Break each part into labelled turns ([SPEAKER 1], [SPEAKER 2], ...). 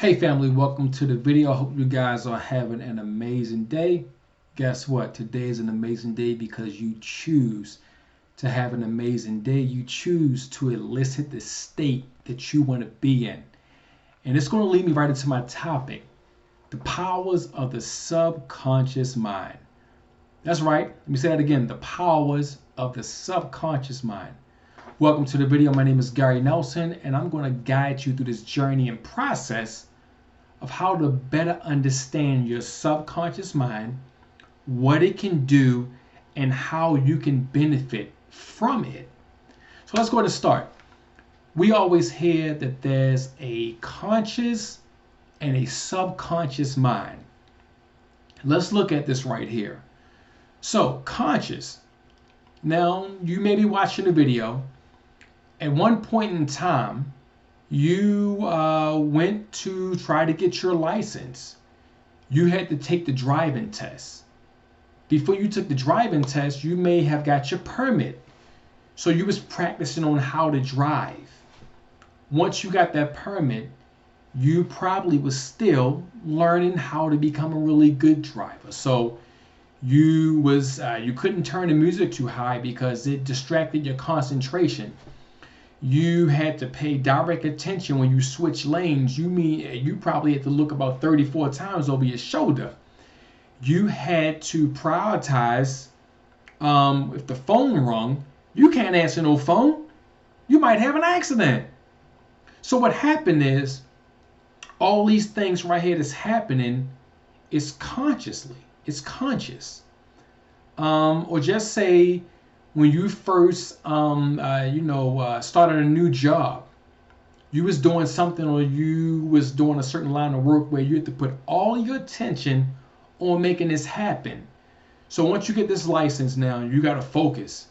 [SPEAKER 1] Hey family, welcome to the video. I hope you guys are having an amazing day. Guess what? Today is an amazing day because you choose to have an amazing day. You choose to elicit the state that you want to be in. And it's going to lead me right into my topic, the powers of the subconscious mind. That's right. Let me say that again, the powers of the subconscious mind. Welcome to the video. My name is Gary Nelson, and I'm going to guide you through this journey and process of how to better understand your subconscious mind, what it can do, and how you can benefit from it. So let's go ahead and start. We always hear that there's a conscious and a subconscious mind. Let's look at this right here. So, conscious. Now, you may be watching the video. At one point in time, you went to try to get your license. You had to take the driving test. Before you took the driving test, you may have got your permit. So you was practicing on how to drive. Once you got that permit, you probably was still learning how to become a really good driver. So you couldn't turn the music too high because it distracted your concentration. You had to pay direct attention when you switch lanes. You probably had to look about 34 times over your shoulder. You had to prioritize. If the phone rung, you can't answer no phone. You might have an accident. So what happened is, all these things right here that's happening is consciously. It's conscious. Or just say, when you first started a new job, you was doing something, or you was doing a certain line of work where you had to put all your attention on making this happen. So once you get this license now, you got to focus.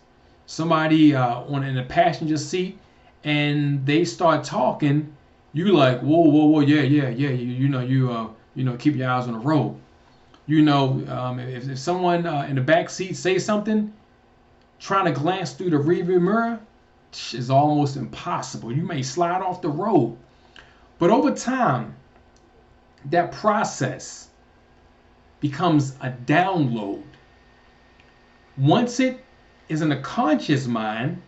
[SPEAKER 1] Somebody in the passenger seat, and they start talking, you like, whoa, yeah, you keep your eyes on the road. If someone in the back seat says something, trying to glance through the rearview mirror is almost impossible. You may slide off the road. But over time, that process becomes a download. Once it is in the conscious mind,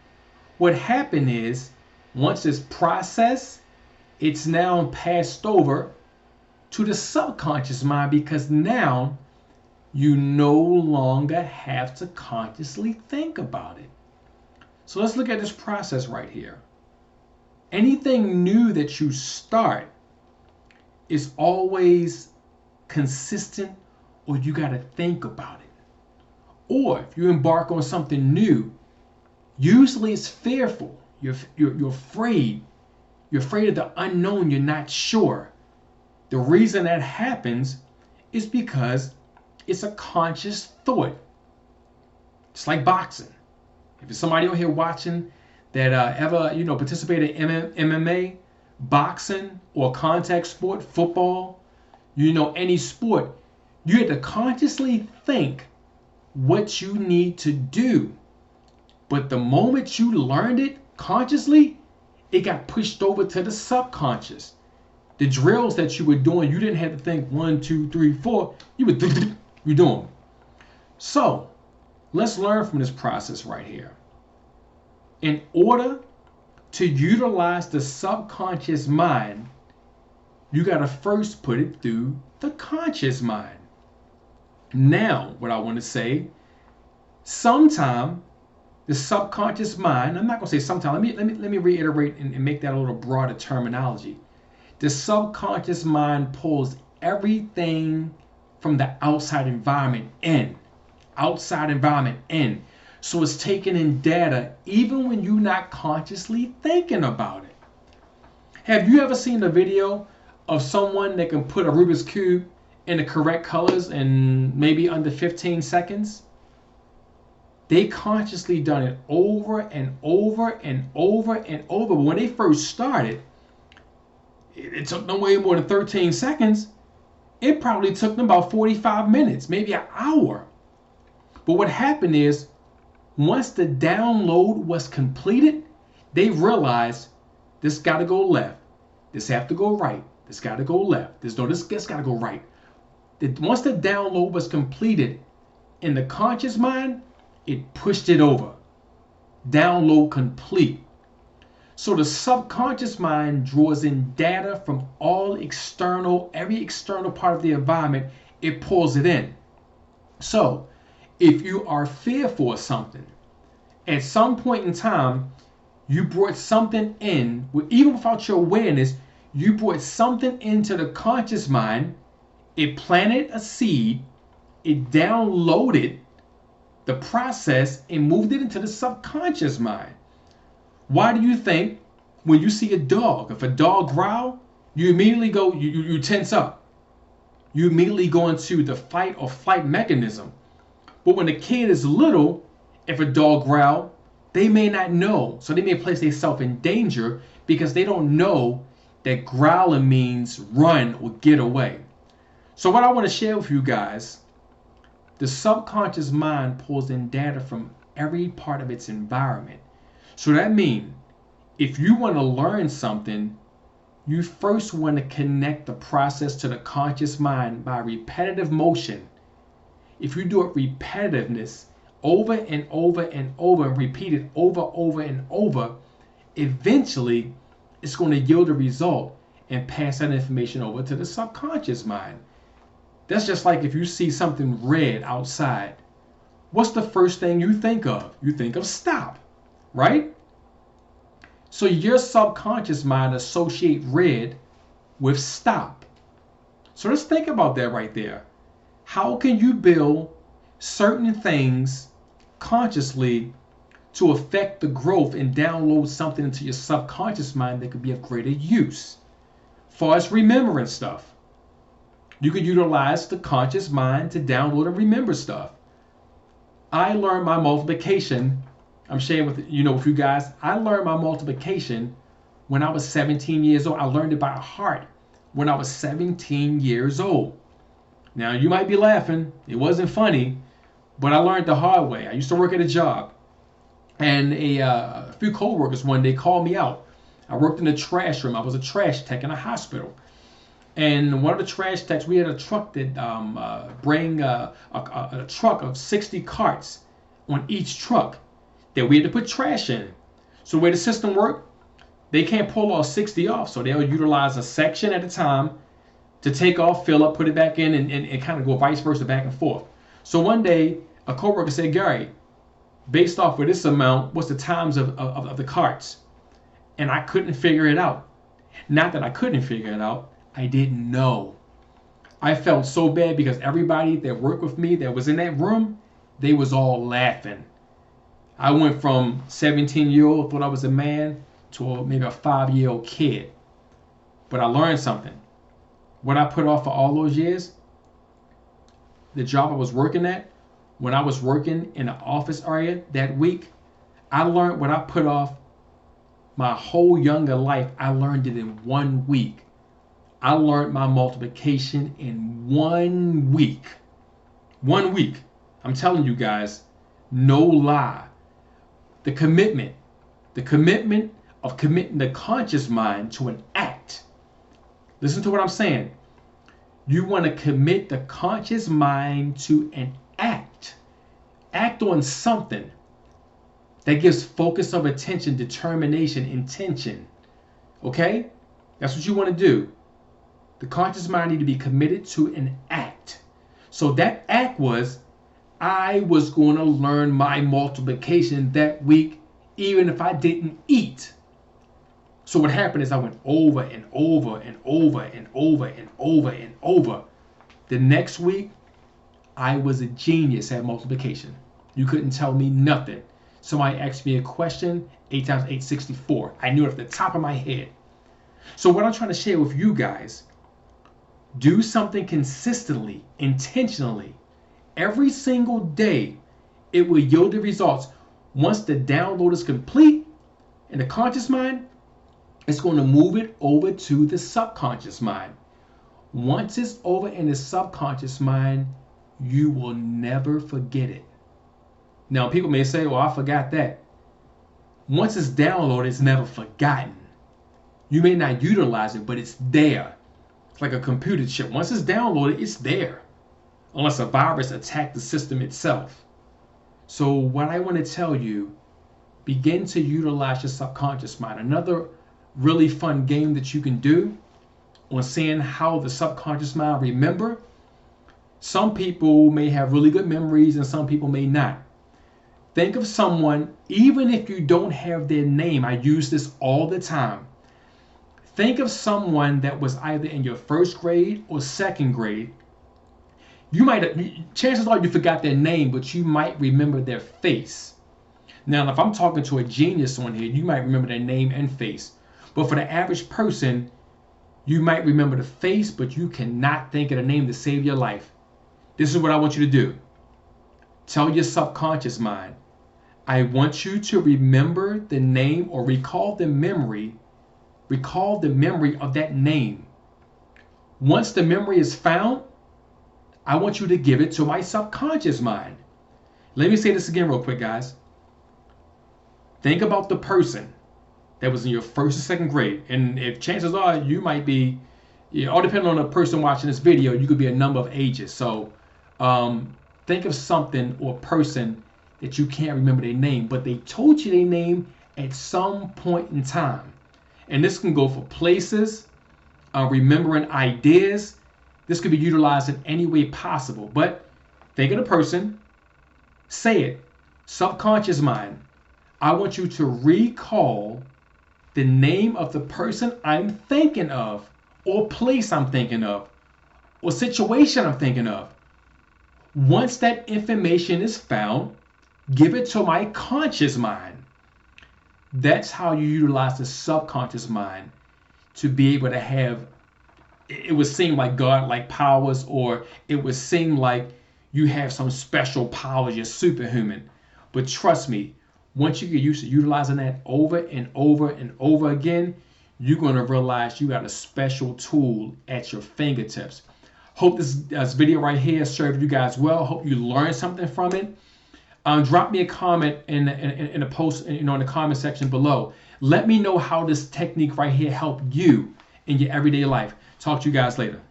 [SPEAKER 1] what happened is, once it's processed, it's now passed over to the subconscious mind, because now you no longer have to consciously think about it. So let's look at this process right here. Anything new that you start is always consistent, or you got to think about it. Or if you embark on something new, usually it's fearful. You're afraid. You're afraid of the unknown. You're not sure. The reason that happens is because it's a conscious thought. It's like boxing. If there's somebody on here watching that ever participated in MMA, boxing, or contact sport, football, any sport, you had to consciously think what you need to do. But the moment you learned it consciously, it got pushed over to the subconscious. The drills that you were doing, you didn't have to think 1, 2, 3, 4. You were you're doing. So let's learn from this process right here. In order to utilize the subconscious mind, you got to first put it through the conscious mind. Now, what I want to say, sometime the subconscious mind, I'm not going to say sometime, let me reiterate and make that a little broader terminology. The subconscious mind pulls everything from the outside environment in. So it's taking in data even when you're not consciously thinking about it. Have you ever seen a video of someone that can put a Rubik's Cube in the correct colors in maybe under 15 seconds? They consciously done it over and over and over and over. But when they first started, it took them way more than 13 seconds. It probably took them about 45 minutes, maybe an hour. But what happened is, once the download was completed, they realized this got to go left, this have to go right, It's got to go left. This got to go right. Once the download was completed in the conscious mind, it pushed it over. Download complete. So the subconscious mind draws in data from every external part of the environment. It pulls it in. So if you are fearful of something, at some point in time, you brought something in, even without your awareness, you brought something into the conscious mind. It planted a seed, it downloaded the process and moved it into the subconscious mind. Why do you think when you see a dog, if a dog growls, you immediately go, you tense up. You immediately go into the fight or flight mechanism. But when a kid is little, if a dog growls, they may not know. So they may place themselves in danger because they don't know that growling means run or get away. So what I want to share with you guys, the subconscious mind pulls in data from every part of its environment. So that means if you want to learn something, you first want to connect the process to the conscious mind by repetitive motion. If you do it repetitiveness over and over and over and repeat it over and over, eventually it's going to yield a result and pass that information over to the subconscious mind. That's just like if you see something red outside. What's the first thing you think of? You think of stop, right? So your subconscious mind associates red with stop. So let's think about that right there. How can you build certain things consciously to affect the growth and download something into your subconscious mind that could be of greater use? As far as remembering stuff, you could utilize the conscious mind to download and remember stuff. I learned my multiplication. I'm sharing with you guys. I learned my multiplication when I was 17 years old. I learned it by heart when I was 17 years old. Now you might be laughing. It wasn't funny, but I learned the hard way. I used to work at a job, and a few coworkers one day called me out. I worked in the trash room. I was a trash tech in a hospital. And one of the trash techs, we had a truck that bring a truck of 60 carts on each truck that we had to put trash in. So the way the system worked, they can't pull all 60 off. So they'll utilize a section at a time to take off, fill up, put it back in, and kind of go vice versa, back and forth. So one day, a coworker said, Gary, based off of this amount, what's the times of the carts? And I couldn't figure it out. Not that I couldn't figure it out. I didn't know. I felt so bad because everybody that worked with me that was in that room, they was all laughing. I went from 17-year-old, thought I was a man, to maybe a 5-year-old kid. But I learned something. What I put off for all those years, the job I was working at, when I was working in the office area that week, I learned what I put off my whole younger life. I learned it in 1 week. I learned my multiplication in 1 week. 1 week. I'm telling you guys, no lie. The commitment of committing the conscious mind to an act. Listen to what I'm saying. You want to commit the conscious mind to an act. Act on something that gives focus of attention, determination, intention. Okay? That's what you want to do. The conscious mind need to be committed to an act. So that act was, I was going to learn my multiplication that week, even if I didn't eat. So what happened is I went over and over and over and over and over and over. The next week, I was a genius at multiplication. You couldn't tell me nothing. Somebody asked me a question, 8 times 8, 64. I knew it off the top of my head. So what I'm trying to share with you guys, do something consistently, intentionally, every single day. It will yield the results. Once the download is complete in the conscious mind, it's going to move it over to the subconscious mind. Once it's over in the subconscious mind, you will never forget it. Now, people may say, well, I forgot that. Once it's downloaded, it's never forgotten. You may not utilize it, but it's there. It's like a computer chip. Once it's downloaded, it's there, unless a virus attacks the system itself. So what I want to tell you, begin to utilize your subconscious mind. Another really fun game that you can do on seeing how the subconscious mind remember. Some people may have really good memories and some people may not. Think of someone, even if you don't have their name. I use this all the time. Think of someone that was either in your first grade or second grade. You might, chances are you forgot their name, but you might remember their face. Now, if I'm talking to a genius on here, you might remember their name and face. But for the average person, you might remember the face, but you cannot think of the name to save your life. This is what I want you to do. Tell your subconscious mind, I want you to remember the name or recall the memory of that name. Once the memory is found, I want you to give it to my subconscious mind. Let me say this again real quick, guys. Think about the person that was in your first or second grade. And if chances are you might be, all depending on the person watching this video, you could be a number of ages. So think of something or person that you can't remember their name, but they told you their name at some point in time. And this can go for places, remembering ideas. This could be utilized in any way possible. But think of the person, say it, subconscious mind. I want you to recall the name of the person I'm thinking of, or place I'm thinking of, or situation I'm thinking of. Once that information is found, give it to my conscious mind. That's how you utilize the subconscious mind to be able to have, it would seem like God-like powers, or it would seem like you have some special powers, you're superhuman. But trust me, once you get used to utilizing that over and over and over again, you're going to realize you got a special tool at your fingertips. Hope this video right here served you guys well. Hope you learned something from it. Drop me a comment in a post, in the comment section below. Let me know how this technique right here helped you in your everyday life. Talk to you guys later.